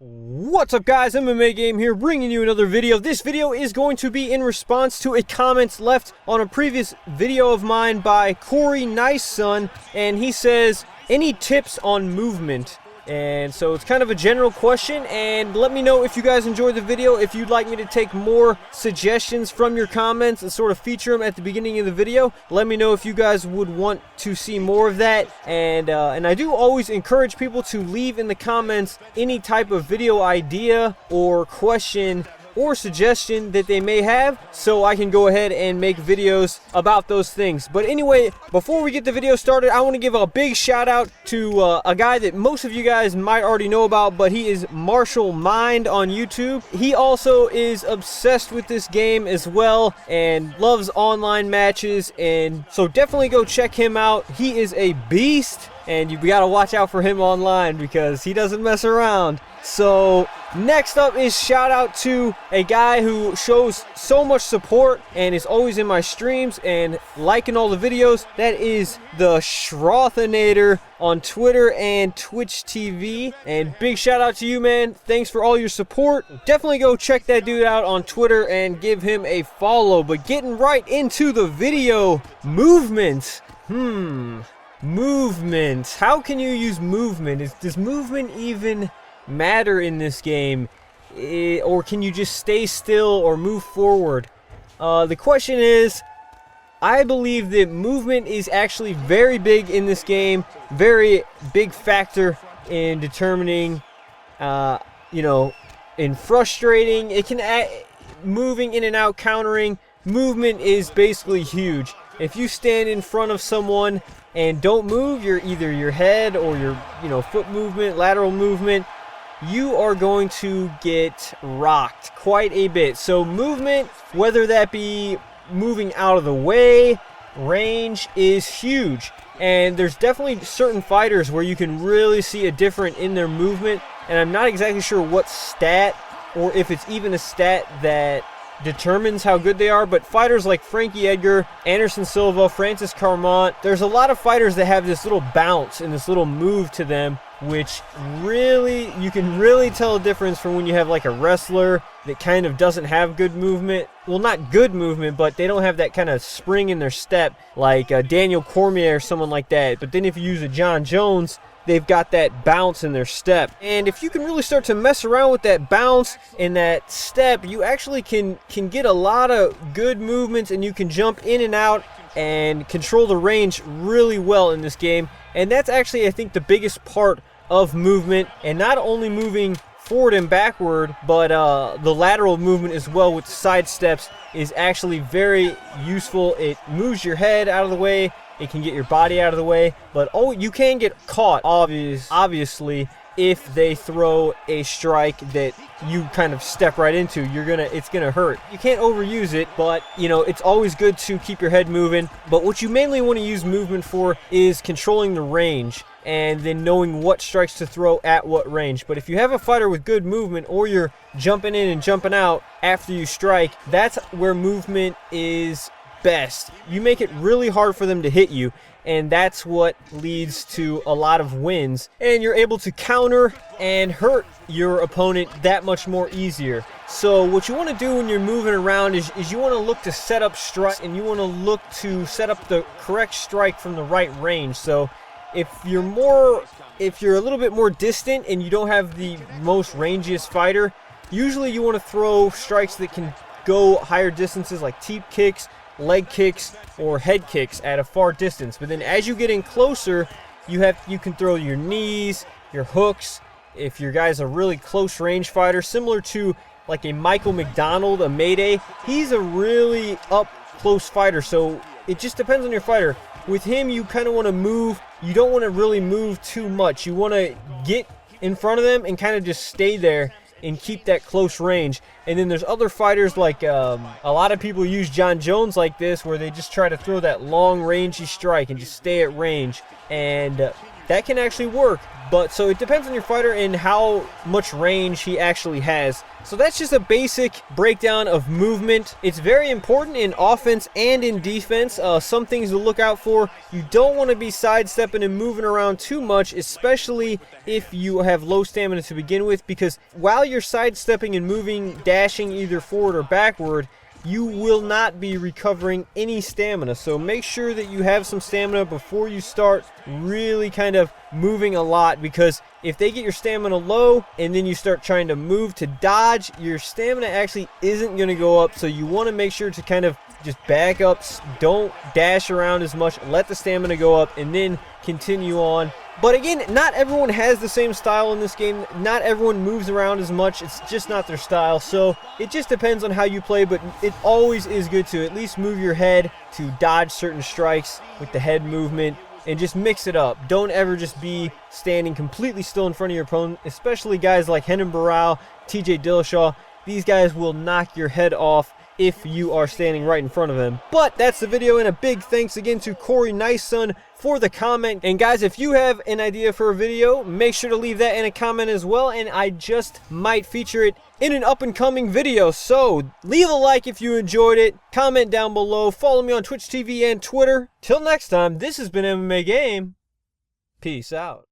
What's up, guys? MMAGAME here, bringing you another video. This video is going to be in response to a comment left on a previous video of mine by Corey Niceson, and he says, any tips on movement? And so it's kind of a general question, and let me know if you guys enjoyed the video, if you'd like me to take more suggestions from your comments and sort of feature them at the beginning of the video. Let me know if you guys would want to see more of that, and I do always encourage people to leave in the comments any type of video idea or question or suggestion that they may have, so I can go ahead and make videos about those things. But anyway, before we get the video started, I want to give a big shout out to a guy that most of you guys might already know about, but he is Martial Mind on YouTube. He also is obsessed with this game as well and loves online matches, and so definitely go check him out. He is a beast, and you gotta watch out for him online because he doesn't mess around. So next up is shout out to a guy who shows so much support and is always in my streams and liking all the videos. That is the Shrothinator on Twitter and Twitch TV. And big shout out to you, man. Thanks for all your support. Definitely go check that dude out on Twitter and give him a follow. But getting right into the video, movement. Movement. How can you use movement? Does movement even matter in this game, or can you just stay still or move forward? The question is, I believe that movement is actually very big in this game, very big factor in determining, in frustrating. It can moving in and out, countering. Movement is basically huge. If you stand in front of someone and don't move, either your head or your foot movement, lateral movement, you are going to get rocked quite a bit. So movement, whether that be moving out of the way, range, is huge. And there's definitely certain fighters where you can really see a difference in their movement, and I'm not exactly sure what stat, or if it's even a stat that determines how good they are, but fighters like Frankie Edgar, Anderson Silva, Francis Carmont, there's a lot of fighters that have this little bounce and this little move to them, which really, you can really tell a difference from when you have like a wrestler that kind of doesn't have good movement. Well, not good movement, but they don't have that kind of spring in their step like Daniel Cormier or someone like that. But then if you use a John Jones, they've got that bounce in their step. And if you can really start to mess around with that bounce and that step, you actually can get a lot of good movements, and you can jump in and out and control the range really well in this game. And that's actually, I think, the biggest part of movement, and not only moving forward and backward, but the lateral movement as well with side steps is actually very useful. It moves your head out of the way, it can get your body out of the way, but you can get caught, obviously, if they throw a strike that you kind of step right into. It's gonna hurt. You can't overuse it, but it's always good to keep your head moving. But what you mainly want to use movement for is controlling the range, and then knowing what strikes to throw at what range. But if you have a fighter with good movement, or you're jumping in and jumping out after you strike, that's where movement is best. You make it really hard for them to hit you, and that's what leads to a lot of wins, and you're able to counter and hurt your opponent that much more easier. So what you want to do when you're moving around is you want to look to set up strike, and you want to look to set up the correct strike from the right range. So if you're a little bit more distant and you don't have the most rangiest fighter, usually you want to throw strikes that can go higher distances, like teep kicks, leg kicks, or head kicks at a far distance. But then as you get in closer, you can throw your knees, your hooks. If your guy's a really close range fighter, similar to like a Michael McDonald, a Mayday, he's a really up close fighter. So it just depends on your fighter. With him, you kind of want to move. You don't want to really move too much. You want to get in front of them and kind of just stay there and keep that close range. And then there's other fighters like a lot of people use John Jones like this, where they just try to throw that long rangy strike and just stay at range. And that can actually work. But so it depends on your fighter and how much range he actually has. So that's just a basic breakdown of movement. It's very important in offense and in defense. Some things to look out for. You don't want to be sidestepping and moving around too much, especially if you have low stamina to begin with, because while you're sidestepping and moving, dashing either forward or backward, you will not be recovering any stamina. So make sure that you have some stamina before you start really kind of moving a lot, because if they get your stamina low and then you start trying to move to dodge, your stamina actually isn't going to go up. So you want to make sure to kind of just back up, don't dash around as much, let the stamina go up, and then continue on. But again, not everyone has the same style in this game. Not everyone moves around as much. It's just not their style. So it just depends on how you play, but it always is good to at least move your head to dodge certain strikes with the head movement and just mix it up. Don't ever just be standing completely still in front of your opponent, especially guys like Renan Barão, TJ Dillashaw. These guys will knock your head off if you are standing right in front of him. But that's the video, and a big thanks again to Corey Niceson for the comment. And guys, if you have an idea for a video, make sure to leave that in a comment as well, and I just might feature it in an up and coming video. So leave a like if you enjoyed it, comment down below, follow me on Twitch TV and Twitter. Till next time, this has been MMA Game. Peace out.